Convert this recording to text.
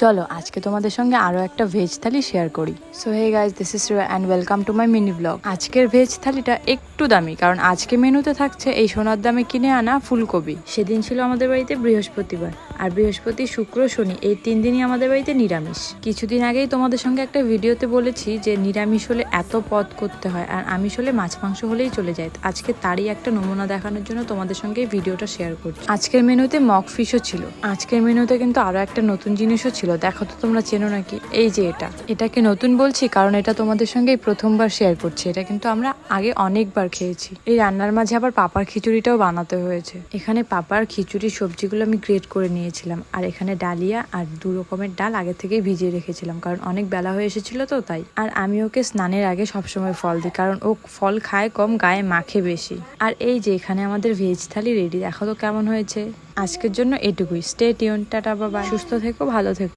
চলো আজকে তোমাদের সঙ্গে আরো একটা ভেজ থালি শেয়ার করি। So hey guys, this is Shreya and welcome to my mini blog. আজকের ভেজ থালিটা একটু দামি, কারণ আজকে মেনুতে থাকছে এই সোনার দামে কিনে আনা ফুলকপি। সেদিন ছিল আমাদের বাড়িতে বৃহস্পতিবার, আর বৃহস্পতি, শুক্র, শনি এই 3 দিনই আমাদের বাড়িতে নিরামিষ। কিছুদিন আগেই তোমাদের সঙ্গে একটা ভিডিওতে বলেছি যে নিরামিষ হলে এত পদ করতে হয়, আর আমিষ হলে মাছ মাংস হলেই চলে যায়। আজকে তারই একটা নমুনা দেখানোর জন্য তোমাদের সঙ্গে এই ভিডিওটা শেয়ার করছি। আজকের মেনুতে মক ফিশও ছিল। আজকের মেনুতে কিন্তু আরো একটা নতুন জিনিসও ছিল, দেখো তো তোমরা চেনো নাকি? এই যে এটাকে নতুন বলছি কারণ এটা তোমাদের সঙ্গে প্রথমবার শেয়ার করছি। এটা কিন্তু আমরা আগে অনেকবার খেয়েছি। এই রান্নার মাঝে আবার পাপার খিচুড়িটাও বানাতে হয়েছে। এখানে পাপার খিচুড়ির সবজিগুলো আমি গ্রেট করে নিয়েছিলাম, আর এখানে ডালিয়া আর 2 রকমের ডাল আগে থেকেই ভিজিয়ে রেখেছিলাম, কারণ অনেক বেলা হয়ে এসেছিল তো তাই। আর আমি ওকে স্নানের আগে সবসময় ফল দিই, কারণ ও ফল খায় কম, গায়ে মাখে বেশি। আর এই যে এখানে আমাদের ভেজ থালি রেডি, দেখো তো কেমন হয়েছে। আজকের জন্য এটুকুই। Stay tune, tata, bye bye. সুস্থ থেকো, ভালো থেকো।